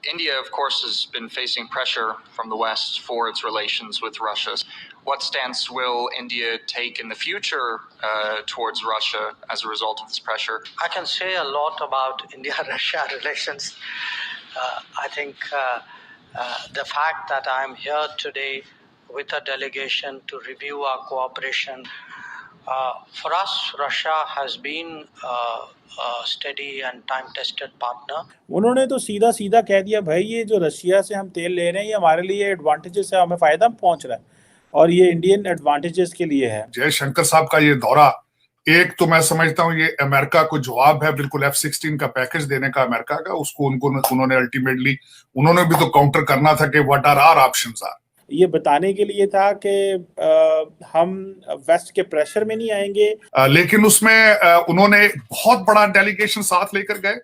India, of course, has been facing pressure from the West for its relations with Russia. What stance will India take in the future towards Russia as a result of this pressure? I can say a lot about India-Russia relations. I think the fact that I am here today with a delegation to review our cooperation, for us, Russia has been a steady and time-tested partner. उन्होंने तो सीधा सीधा कह दिया, भाई ये जो Russia से हम तेल ले रहे हैं ये हमारे लिए एडवांटेजेस है, हमें फायदा पहुंच रहा है और ये इंडियन एडवांटेजेस के लिए है। जयशंकर साहब का ये दौरा, एक तो मैं समझता हूँ ये अमेरिका को जवाब है बिल्कुल F-16 का पैकेज देने का अमेरिका का, उसको उन्होंने अल्टीमेटली उन्होंने भी तो काउंटर करना था कि what are our options are. ये बताने के लिए था कि हम वेस्ट के प्रेशर में नहीं आएंगे, लेकिन उसमें उन्होंने बहुत बड़ा डेलीगेशन साथ लेकर गए।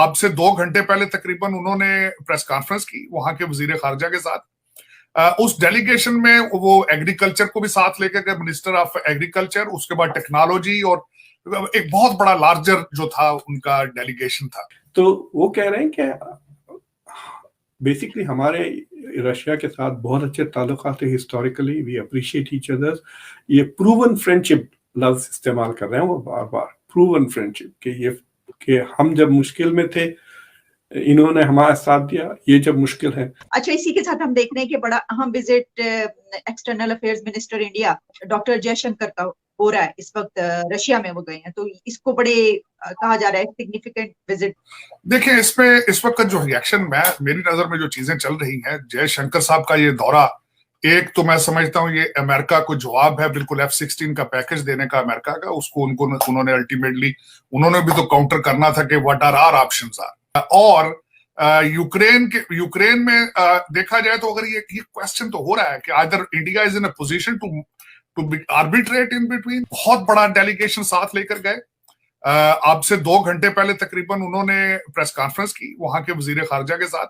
अब से 2 घंटे पहले तकरीबन उन्होंने प्रेस कॉन्फ्रेंस की वहां के वजीर खारजा के साथ। उस डेलीगेशन में वो एग्रीकल्चर को भी साथ लेकर गए, मिनिस्टर ऑफ एग्रीकल्चर, उसके बाद टेक्नोलॉजी, और एक बहुत बड़ा लार्जर जो था उनका डेलीगेशन था। तो वो कह रहे हैं कि बेसिकली हमारे रशिया के साथ बहुत अच्छे ताल्लुकात है, historically we appreciate each others. ये प्रूवन फ्रेंडशिप लफ्ज इस्तेमाल कर रहे हैं वो बार बार, प्रूवन फ्रेंडशिप, कि हम जब मुश्किल में थे इन्होंने हमारा साथ दिया, ये जब मुश्किल है। अच्छा, इसी के साथ हम देख रहे हैं कि बड़ा अहम visit external affairs minister India doctor Jaishankar का हो रहा है। इस वक्त रशिया में वो गए हैं, तो इसको बड़े कहा जा रहा है सिग्निफिकेंट विजिट। देखिए, इसमें इस वक्त जो रिएक्शन मेरी नजर में जो चीजें चल रही हैं, जयशंकर साहब का ये दौरा, एक तो मैं समझता हूँ ये अमेरिका को जवाब है बिल्कुल F-16 का पैकेज देने का अमेरिका का, उसको उन्होंने अल्टीमेटली उन्होंने भी तो काउंटर करना था कि what are our options are. और यूक्रेन में देखा जाए तो अगर ये क्वेश्चन तो हो रहा है कि either India is in a position to arbitrate in between. बहुत बड़ा डेलीगेशन साथ लेकर गए। अब से 2 घंटे पहले तकरीबन उन्होंने प्रेस कॉन्फ्रेंस की वहां के वजीर खारजा के साथ।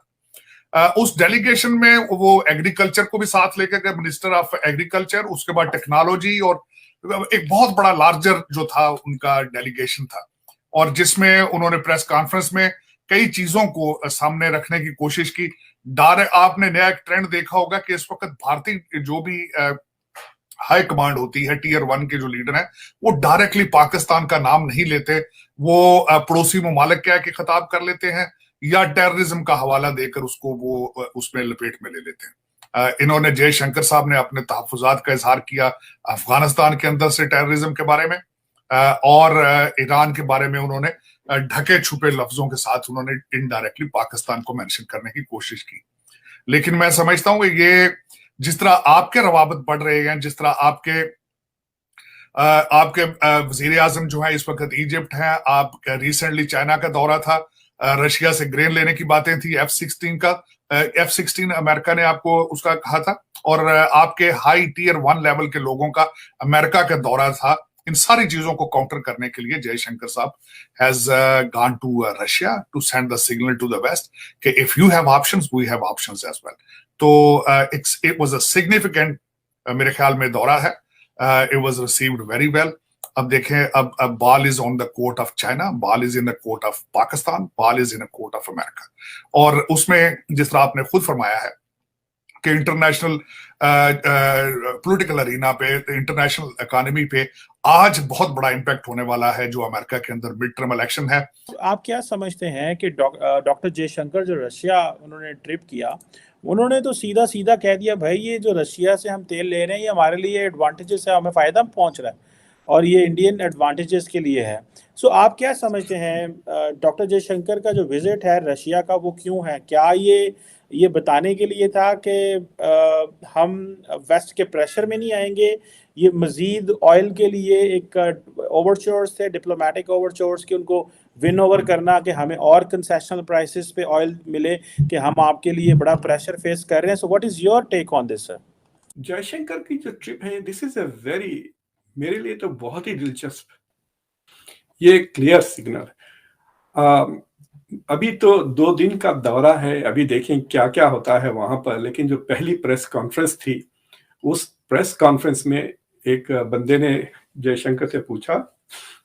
उस डेलीगेशन में वो एग्रीकल्चर को भी साथ लेकर गए, मिनिस्टर ऑफ एग्रीकल्चर, उसके बाद टेक्नोलॉजी, और एक बहुत बड़ा लार्जर जो था उनका डेलीगेशन था, और जिसमें उन्होंने प्रेस कॉन्फ्रेंस में कई चीजों को सामने रखने की कोशिश की। आपने नया एक ट्रेंड देखा होगा कि इस वक्त भारतीय जो भी हाई कमांड होती है, टियर 1 के जो लीडर हैं, वो डायरेक्टली पाकिस्तान का नाम नहीं लेते, वो पड़ोसी ममालिक क्या कि खिताब कर लेते हैं या टेररिज्म का हवाला देकर उसको वो उसमें लपेट में ले लेते हैं। इन्होंने जयशंकर साहब ने अपने तहफ्फुज़ात का इजहार किया अफगानिस्तान के अंदर से टेररिज्म के बारे में, और ईरान के बारे में उन्होंने ढके छुपे लफ्जों के साथ उन्होंने इनडायरेक्टली पाकिस्तान को मेंशन करने की कोशिश की। लेकिन मैं समझता हूं कि ये जिस तरह आपके रवाबत बढ़ रहे हैं, जिस तरह आपके वजीर आजम जो है इस वक्त इजिप्ट है, आप रिसेंटली चाइना का दौरा था, रशिया से ग्रेन लेने की बातें थी, F-16 अमेरिका ने आपको उसका कहा था, और आपके हाई टियर 1 लेवल के लोगों का अमेरिका का दौरा था। इन सारी चीजों को काउंटर करने के लिए जयशंकर साहब has gone to Russia to send the signal to the west कि if you have options we have options as well. तो इट वाज अ सिग्निफिकेंट मेरे ख्याल में दौरा है। It was received very well. अब देखें, अब ball is on the court of China, ball is in the court of Pakistan, ball is in the court of America. और उसमें जिस तरह आपने खुद फरमाया है कि इंटरनेशनल पॉलिटिकल अरीना पे, इंटरनेशनल इकोनॉमी पे आज बहुत बड़ा इम्पैक्ट होने वाला है जो अमेरिका के अंदर मिड टर्म इलेक्शन है। आप क्या समझते हैं कि डॉक्टर जयशंकर जो रशिया उन्होंने ट्रिप किया, उन्होंने तो सीधा सीधा कह दिया, भाई ये जो रशिया से हम तेल ले रहे हैं ये हमारे लिए एडवांटेजेस है, हमें फायदा पहुंच रहा है और ये इंडियन एडवांटेजेस के लिए है। सो आप क्या समझते हैं डॉक्टर जयशंकर का जो विजिट है रशिया का वो क्यों है? क्या ये बताने के लिए था कि हम वेस्ट के प्रेशर में नहीं आएंगे, ये मजीद ऑयल के लिए एक ओवरचोर्स थे, डिप्लोमेटिक ओवरचोर्स के उनको विन ओवर करना कि हमें और कंसेशनल प्राइसेस पे ऑयल मिले, कि हम आपके लिए बड़ा प्रेशर फेस कर रहे हैं। So what is your take on this sir? Jaishankar की जो ट्रिप है, दिस इज अ वेरी, मेरे लिए तो बहुत ही दिलचस्प, ये क्लियर सिग्नल। अभी तो 2 दिन का दौरा है, अभी देखें क्या क्या होता है वहां पर। लेकिन जो पहली प्रेस कॉन्फ्रेंस थी, उस प्रेस कॉन्फ्रेंस में एक बंदे ने जयशंकर से पूछा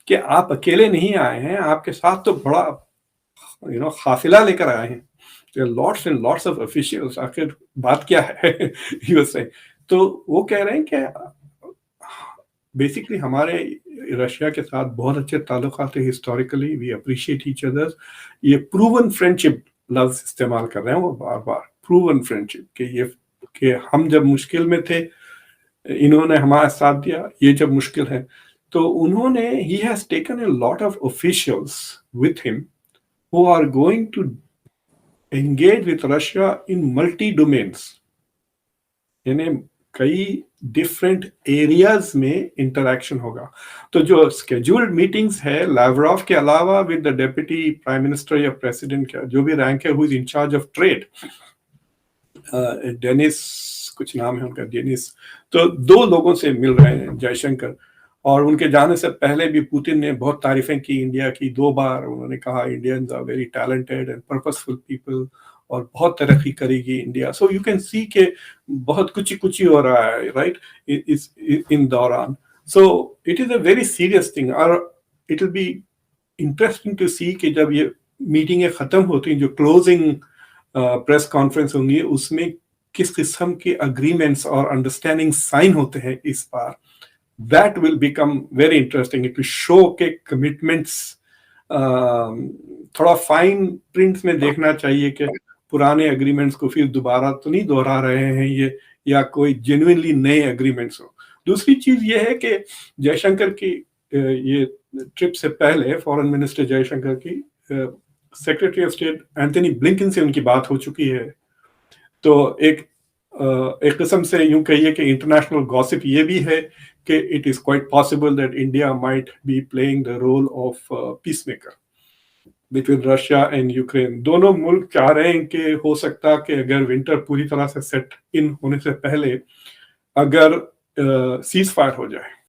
कि आप अकेले नहीं आए हैं, आपके साथ तो बड़ा काफिला लेकर आए हैं। there are lots and lots of officials, आखिर बात क्या है he was saying. तो वो कह रहे हैं कि बेसिकली हमारे रशिया के साथ बहुत अच्छे ताल्लुकात हैं historically, we appreciate each others. ये प्रूवन फ्रेंडशिप लफ्ज इस्तेमाल कर रहे हैं वो बार बार, प्रूवन फ्रेंडशिप, कि हम जब मुश्किल में थे इन्होंने हमारा साथ दिया, ये जब मुश्किल है. तो उन्होंने he has taken a lot of officials with him who are going to engage with Russia in multi domains, यानी कई डिफरेंट एरियाज में इंटरैक्शन होगा. तो जो स्केड्यूल्ड मीटिंग्स है लावरोव के अलावा with the deputy prime minister या प्रेसिडेंट का जो भी रैंक है, who is in charge of trade, Denis कुछ नाम है उनका, डेनिस. तो 2 लोगों से मिल रहे हैं जयशंकर, और उनके जाने से पहले भी पुतिन ने बहुत तारीफें की इंडिया की. 2 बार उन्होंने कहा Indians are very talented and purposeful people और बहुत तरक्की करेगी India. So you can see के बहुत कुछ हो रहा है राइट इन दौरान. So it is a very serious thing, और it will be interesting to see कि जब ये मीटिंगें खत्म होती हैं, जो क्लोजिंग प्रेस कॉन्फ्रेंस होंगी, उसमें किस किस्म के अग्रीमेंट्स और अंडरस्टैंडिंग साइन होते हैं इस बार. That will become very interesting. It will show के commitments थोड़ा फाइन प्रिंट में देखना चाहिए कि पुराने एग्रीमेंट्स को फिर दोबारा तो नहीं दोहरा रहे हैं ये, या कोई जेन्युइनली नए एग्रीमेंट्स हो. दूसरी चीज ये है कि जयशंकर की ये ट्रिप से पहले फॉरेन मिनिस्टर जयशंकर की secretary of state Anthony Blinken से उनकी बात हो चुकी है. तो एक किस्म से यूं कहिए कि इंटरनेशनल गॉसिप ये भी है कि it is quite possible that India might be playing the role of peace maker between Russia and Ukraine. दोनों मुल्क चाह रहे हैं कि हो सकता कि अगर विंटर पूरी तरह से सेट इन होने से पहले अगर सीज फायर हो जाए